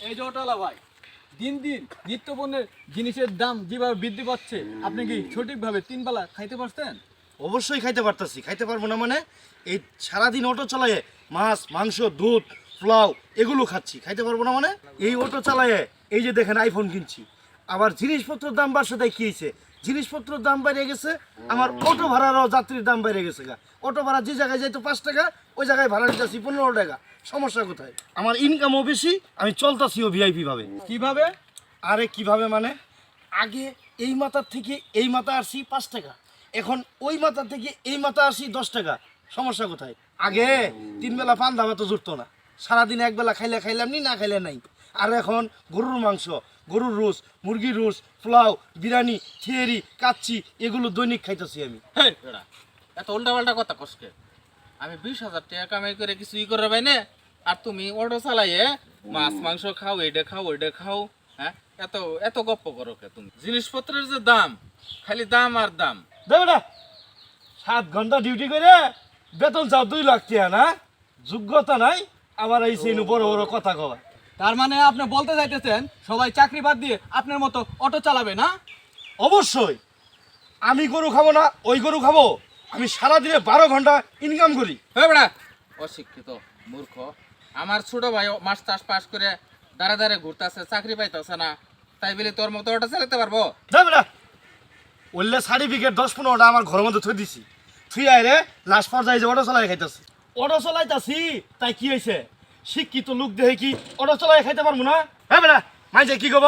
এই যে ওটালা ভাই, দিন দিন নিত্যপণ্যের জিনিসের দাম যেভাবে বৃদ্ধি পাচ্ছে, আপনি কি সঠিকভাবে তিন বেলা খাইতে পারছেন? অবশ্যই খাইতে পারতাছি, খাইতে পারবো না মানে? এই সারাদিন অটো চালায়ে মাছ মাংস দুধ পোলাও এগুলো খাচ্ছি, খাইতে পারবো না মানে? এই অটো চালায়ে এই যে দেখেন আইফোন কিনছি, আবার জিনিসপত্রের দাম বাড়ছে, তাই কি হয়েছে? জিনিসপত্রের দাম বেড়ে গেছে, আমার অটো ভাড়ারও যাত্রীর দাম বেড়ে গেছে গা। অটো ভাড়া যে জায়গায় যাইতো 5 টাকা, ওই জায়গায় ভাড়া নিতেছি 15 টাকা। সমস্যা কোথায়? আমার ইনকামও বেশি, আমি চলতাছিও ভিআইপি ভাবে। কিভাবে? আরে কিভাবে মানে? আগে এই মাথার থেকে এই মাথা আসছি 5 টাকা, এখন ওই মাথা থেকে এই মাথা আসি 10 টাকা। সমস্যা কোথায়? আগে 3 বেলা পান দামা তো জুটতো না, সারাদিন একবেলা খাইলে খাইলাম নি, না খাইলে নাই। আর এখন গরুর মাংস, গরুর রোস, মুরগির রোস, পোলাও, বিরিয়ানি, থিয়েরি, কাচ্চি এগুলো দৈনিক খাইতেছি আমি। হেই বেড়া, এত উল্টাপাল্টা কথা কসকে। আমি 20,000 টাকা কামাই করে কিছু করে পাই না, আর তুমি অটো চালাইয়ে মাছ মাংস খাও, এইটা খাও ওইটা খাও। হ্যাঁ, এত এত গপ্প করো কে তুমি? জিনিসপত্রের যে দাম, খালি দাম আর দাম। বেটা 7 ঘন্টা ডিউটি করে বেতন চাও 2 লাখ টাকা, না? যোগ্যতা নাই, আবার এই সেই বড় বড় কথা কওয়া। তার মানে আপনি বলতে চাইতেছেন সবাই চাকরি বাদ দিয়ে আপনার মতো অটো চালাবে না? অবশ্যই। আমি গরু খাবো না, ওই গরু খাবো? আমি সারাদিনে 12 ঘন্টা ইনকাম করি। হ্যাঁ বেড়া, অশিক্ষিত মূর্খ। আমার ছোট ভাই মাস্টার্স পাস করে দাঁড়ে দাঁড়ে ঘুরতেছে, চাকরি পাইতেছে না, তাই বলে তোর মতো অটো চালাতে পারবো? যা বেটা, বললে সার্টিফিকেট 10-15টা আমার ঘরের মধ্যে থই দিছি, থুই আইরে লাস্ট পর্যায়ে যে অটো চালাই খাইতেছি। অটো চালাইতাছি তাই কি হয়েছে? শিক্ষিত লোক দেখে কি অটো চালাই খাইতে পারবো না? হ্যাঁ বেটা, মাইজে কি কব?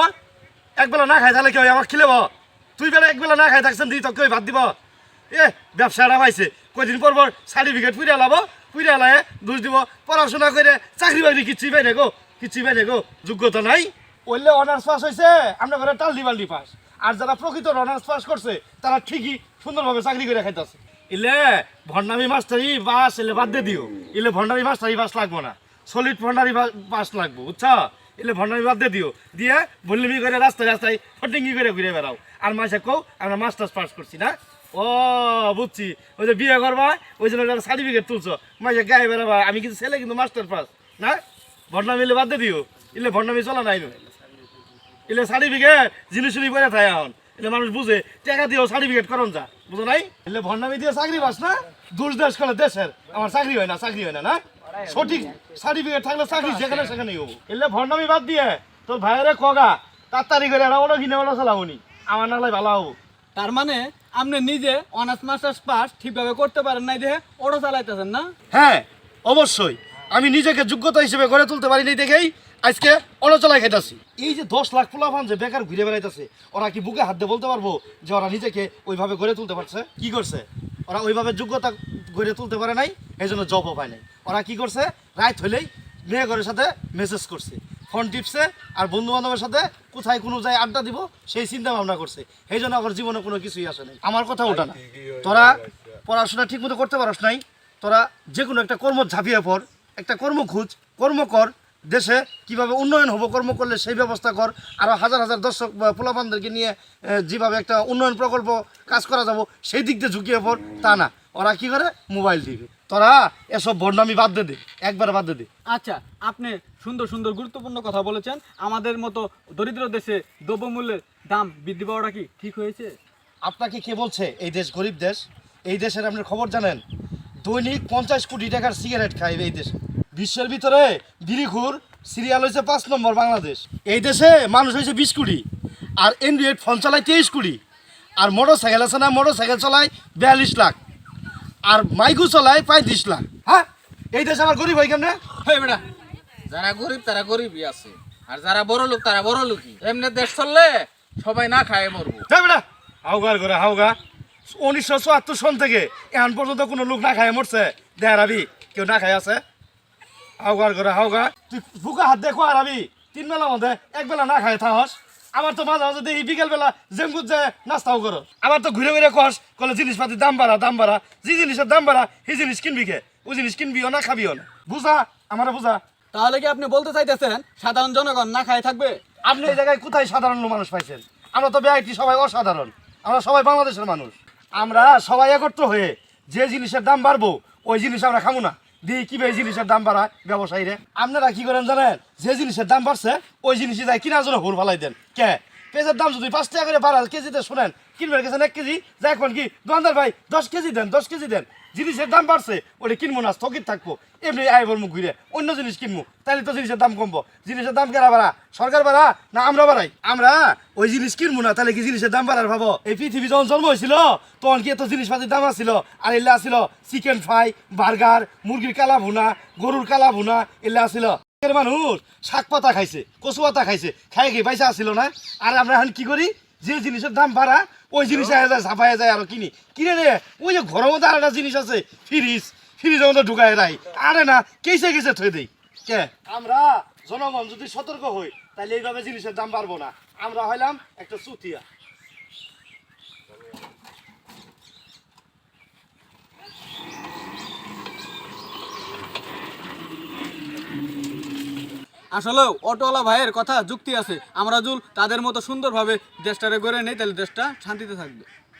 একবেলা না খাই তাহলে কি হয়? আমাকে খিলেব? তুই বেলা একবেলা না খাই থাকছেন দিই, তোকে ভাত দিব? এ ব্যবসাটা পাইছে, কয়দিন পর পর সার্টিফিকেট পুড়ে লাবো, পুড়ে লায়ে দোষ দিব, পড়াশোনা করে চাকরি বাকরি কিচ্ছুই পাই না গো, কিচ্ছুই পাই না গো, যোগ্যতা নাই। বললে অনার্স পাস হয়েছে, আমরা ঘরে টালদি বালদি পাস। আর যারা প্রকৃত অনার্স পাস করছে তারা ঠিকই সুন্দরভাবে চাকরি করে খাইতেছে। ইলে ভণ্ডামি মাস্টারি বাস এলে বাদ দিয়ে দিও, ইলে ভণ্ডামি মাস্টারি বাস লাগবো না, সলিড ভণ্ডারি বাস লাগবো, বুঝছো? এলে ভণ্ডামি বাদ দিয়ে দিও, দিয়ে বললিমি করে রাস্তায় রাস্তায় ফটিঙ্গি করে ঘুরে বেড়াও, আর মাসে কও আমরা মাস্টার্স পাস করছি না। ও বুঝছি, ওই যে বিয়ে করবা ওই জন্য সার্টিফিকেট তুলছো, মাসে গায়ে বেড়াবা, আমি কিন্তু ছেলে কিন্তু মাস্টার পাস না। ভণ্ডামি এলে বাদ দিয়ে দিও, ইলে ভণ্ডামি চলা নাই, এলে সার্টিফিকেট জিনিস করে থাকে এখন, এলে মানুষ বুঝে টাকা দিয়েও সার্টিফিকেট করন যা, বুঝো নাই? এলে ভণ্ডামি দিয়ে চাকরি পাস না, দোষ দেশ করে দেশের, আমার চাকরি হয় না, চাকরি হয় না। না, সঠিক সার্টিফিকেট থাকলে চাকরি যেখানে সেখানেই হবো। এলে ভণ্ডামি বাদ দিয়ে তোর ভাইয়েরে কগা তাড়াতাড়ি করে এরা ওটা কিনে ওটা চালাবনি, আমার নালাই ভালো হবো। তার মানে আপনি নিজে অনার্স মাস্টার্স পাস ঠিকভাবে করতে পারেন নাই দেখে অটো চালাইতেছেন না? হ্যাঁ অবশ্যই, আমি নিজেকে যোগ্যতা হিসেবে গড়ে তুলতে পারিনি দেখেই আজকে অনচলায় খাইতেছি। এই যে 10 লাখ পোলাপান যে বেকার ঘুরে বেড়াইতেছে, ওরা কি বুকে হাত দিয়ে বলতে পারবো যে ওরা নিজেকে ওইভাবে গড়ে তুলতে পারছে? কি করছে? ওরা ওইভাবে যোগ্যতা গড়ে তুলতে পারে নাই, এই জন্য জবও পায় নাই। ওরা কি করছে? রাত হইলেই মেয়ে ঘরের সাথে মেসেজ করছে, ফোন টিপছে, আর বন্ধু বান্ধবের সাথে কোথায় কোনো যায় আড্ডা দিব সেই চিন্তা ভাবনা করছে। এই জন্য আমার জীবনে কোনো কিছুই আসে নাই। আমার কথা ওটা না, তোরা পড়াশোনা ঠিক মতো করতে পারস নাই, তোরা যে কোনো একটা কর্ম ঝাঁপিয়ে পড়, একটা কর্ম খুঁজ, কর্ম কর, দেশে কিভাবে উন্নয়ন হবো কর্ম করলে সেই ব্যবস্থা কর। আরও হাজার হাজার দর্শক বা পোলাপানদেরকে নিয়ে যেভাবে একটা উন্নয়ন প্রকল্প কাজ করা যাবো সেই দিক দিয়ে ঝুঁকিয়ে পড়, তা না। ওরা কি করে? Mobile TV. তোরা এসব ভণ্ডামি বাদ দে, একবার বাদ দে। আচ্ছা, আপনি সুন্দর সুন্দর গুরুত্বপূর্ণ কথা বলেছেন। আমাদের মতো দরিদ্র দেশে দ্রব্যমূল্যের দাম বৃদ্ধি পাওয়াটা কি ঠিক হয়েছে? আপনাকে কে বলছে এই দেশ গরিব দেশ? এই দেশের আপনার খবর জানেন? দৈনিক 50 কোটি টাকার সিগারেট খায় এই দেশে। বিশ্বের ভিতরে বিড়িখুর সিরিয়াল হয়েছে 5 নম্বর বাংলাদেশ। এই দেশে মানুষ হয়েছে 20 কোটি, আর অ্যান্ড্রয়েড ফোন চালায় 23 কোটি, আর মোটর সাইকেল আছে না, মোটর সাইকেল চালায় 42 লাখ, আর মাইকু চালায় 35 লাখ। হ্যাঁ, এই দেশে আমার গরিব হয় কেমনে? হেই বেড়া, যারা গরিব তারা গরিবই আছে, আর যারা বড় লোক তারা বড় লোকই। এমনি দেশ চললে সবাই না খায় মরবো। হ্যাঁ বেটা, হাওগার করে হাওগা। 1974 সন থেকে এখন পর্যন্ত কোনো লোক না খায় মরছে? দেখাবি কেউ না খায় আছে? হাওগার করে হাওগা। তুই বুকা হাত দেখো, আর আমি 3 বেলা মধ্যে 1 বেলা না খায় থাকস। আমার তো মাঝে মাঝে দেখি বিকেল বেলা জেমগুত যায় নাস্তাও করো। আবার তো ঘুরে ঘুরে কস কলে জিনিসপাতির দাম বাড়া, দাম বাড়া। যে জিনিসের দাম বাড়া সেই জিনিস কিনবি কে? ওই জিনিস কিনবিও না, খাবিও না। বুঝা, আমার বুঝা। তাহলে কি আপনি বলতে চাইতেছেন সাধারণ জনগণ না খায় থাকবে? আপনি এই জায়গায় কোথায় সাধারণ মানুষ পাইছেন? আমরা তো ব্যক্তি সবাই অসাধারণ, আমরা সবাই বাংলাদেশের মানুষ। আমরা সবাই একত্র হয়ে যে জিনিসের দাম বাড়বো ওই জিনিস আমরা খাবো না, দিয়ে কিভাবে জিনিসের দাম বাড়ায় ব্যবসায়ীরা। আপনারা কি করেন জানেন, যে জিনিসের দাম বাড়ছে ওই জিনিসই যায় কিনার জন্য হুর ফালাই দেন। কে পেঁয়াজের দাম যদি 5 টাকা করে বাড়াল কেজিতে, শুনেন কিনবেন গেছেন 1 কেজি, যাই এখন কি দোকানদার ভাই 10 কেজি দেন, 10 কেজি দেন। জিনিসের দাম বাড়ছে ওটা কিনবো না, স্থগিত থাকবো, এমনি আয় বলবো ঘুরে অন্য জিনিস কিনবো, তাহলে তো জিনিসের দাম কমবো। জিনিসের দাম কেনা বাড়া, সরকার বাড়া না আমরা বাড়াই? আমরা ওই জিনিস কিনবো না, তাহলে কি জিনিসের দাম বাড়ার ভাবো? এই পৃথিবী যখন জন্ম হয়েছিল তখন কি এত জিনিসপাতির দাম আসছিল? আর এগুলা আসছিল চিকেন ফ্রাই, বার্গার, মুরগির কালা ভুনা, গরুর কালা ভুনা, এগুলা আসছিল। মানুষ শাক পাতা খাইছে, কচু পাতা খাইছে, খাই কি পয়সা আসছিল না? আর আমরা এখন কি করি, যে জিনিসের দাম বাড়া ওই জিনিস ছাপাইয়া যায় আর কিনে রে। ওই যে ঘরের মধ্যে আর একটা জিনিস আছে ফ্রিজের মধ্যে ঢুকায় রাই, আরে না কেসে কেসে থয়ে দেই। কে আমরা জনগণ যদি সতর্ক হই তাহলে এইভাবে জিনিসের দাম বাড়বো না। আমরা হইলাম একটা চুতিয়া। আসলে অটোওয়ালা ভাইয়ের কথা যুক্তি আছে। আমরা যদি তাদের মতো সুন্দরভাবে দেশটারে গড়ে নেই তাহলে দেশটা শান্তিতে থাকবে।